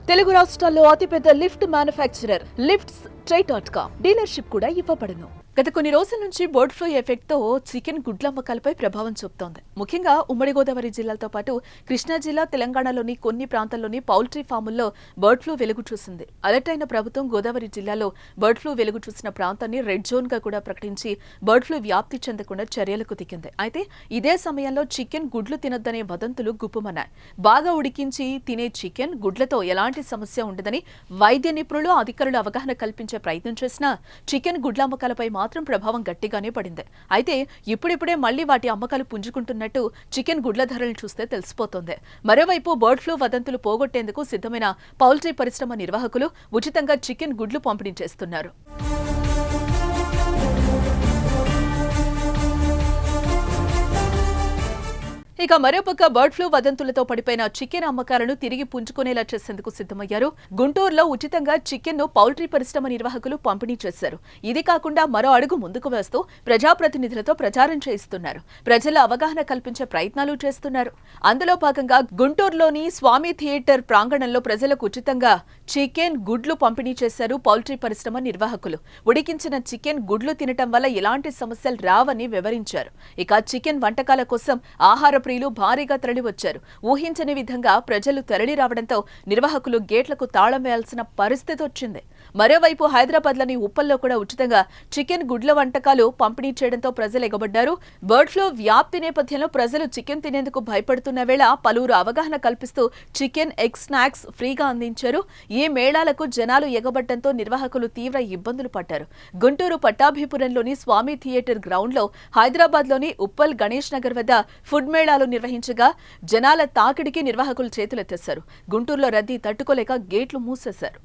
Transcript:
తెలుగు రాష్ట్రాల్లో అతిపెద్ద lift manufacturer lifts ట్రై.com dealership కూడా ఇవ్వబడును. గత కొన్ని రోజుల నుంచి బర్డ్ ఫ్లూ ఎఫెక్ట్ తో చికెన్ గుడ్ల అమ్మకాలపై ప్రభావం చూపుతోంది. ముఖ్యంగా ఉమ్మడి గోదావరి జిల్లాలతో పాటు కృష్ణా జిల్లా, తెలంగాణలోని కొన్ని ప్రాంతాల్లోని పౌల్ట్రీ ఫాముల్లో బర్డ్ ఫ్లూ వెలుగు చూసింది. అలర్ట్ అయిన ప్రభుత్వం గోదావరి జిల్లాలో బర్డ్ ఫ్లూ వెలుగు చూసిన ప్రాంతాన్ని రెడ్ జోన్ గా కూడా ప్రకటించి బర్డ్ ఫ్లూ వ్యాప్తి చెందకుండా చర్యలకు దిగింది. అయితే ఇదే సమయంలో చికెన్ గుడ్లు తినొద్దనే వదంతులు గుప్పుమన్నాయి. బాగా ఉడికించి తినే చికెన్ గుడ్లతో ఎలాంటి సమస్య ఉండదని వైద్య నిపుణులు, అధికారులు అవగాహన కల్పించే ప్రయత్నం చేసినా చికెన్ గుడ్ల అమ్మకాలపై మాత్రం ప్రభావం గట్టిగానే పడింది. అయితే ఇప్పుడిప్పుడే మళ్లీ వాటి అమ్మకాలు పుంజుకుంటున్నట్టు చికెన్ గుడ్ల ధరలు చూస్తే తెలిసిపోతోంది. మరోవైపు బర్డ్ ఫ్లూ వదంతులు పోగొట్టేందుకు సిద్ధమైన పౌల్ట్రీ పరిశ్రమ నిర్వాహకులు ఉచితంగా చికెన్ గుడ్లు పంపిణీ చేస్తున్నారు. ఇక మరోపక్క బర్డ్ ఫ్లూ వదంతులతో పడిపోయిన చికెన్ అమ్మకాలను తిరిగి పుంజుకునేలా చేసేందుకు సిద్ధమయ్యారు. గుంటూరులో ఉచితంగా చికెన్ ను పౌల్ట్రీ పరిశ్రమ నిర్వాహకులు పంపిణీ చేశారు. ఇది కాకుండా మరో అడుగు ముందుకు వేస్తూ ప్రజాప్రతినిధులతో ప్రచారం చేయిస్తున్నారు. ప్రజల అవగాహన కల్పించే ప్రయత్నాలు చేస్తున్నారు. అందులో భాగంగా గుంటూరులోని స్వామి థియేటర్ ప్రాంగణంలో ప్రజలకు ఉచితంగా చికెన్ గుడ్లు పంపిణీ చేశారు పౌల్ట్రీ పరిశ్రమ నిర్వాహకులు. ఉడికించిన చికెన్ గుడ్లు తినటం వల్ల ఎలాంటి సమస్యలు రావని వివరించారు. ఇక చికెన్ వంటకాల కోసం ఆహార ప్రియులు భారీగా తరలివచ్చారు. ఊహించని విధంగా ప్రజలు తరలి రావడంతో నిర్వాహకులు గేట్లకు తాళం వేయాల్సిన పరిస్థితి వచ్చింది. మరోవైపు హైదరాబాద్లోని ఉప్పల్లో కూడా ఉచితంగా చికెన్ గుడ్ల వంటకాలు పంపిణీ చేయడంతో ప్రజలు ఎగబడ్డారు. బర్డ్ ఫ్లూ వ్యాప్తి నేపథ్యంలో ప్రజలు చికెన్ తినేందుకు భయపడుతున్న వేళ పలువురు అవగాహన కల్పిస్తూ చికెన్, ఎగ్ స్నాక్స్ ఫ్రీగా అందించారు. ఈ మేళాలకు జనాలు ఎగబడ్డంతో నిర్వాహకులు తీవ్ర ఇబ్బందులు పడ్డారు. గుంటూరు పట్టాభిపురంలోని స్వామి థియేటర్ గ్రౌండ్ లో, హైదరాబాద్లోని ఉప్పల్ గణేష్ నగర్ వద్ద ఫుడ్ మేళాలు నిర్వహించగా జనాల తాకిడికి నిర్వాహకులు చేతులెత్తేశారు. గుంటూరులో రద్దీ తట్టుకోలేక గేట్లు మూసేశారు.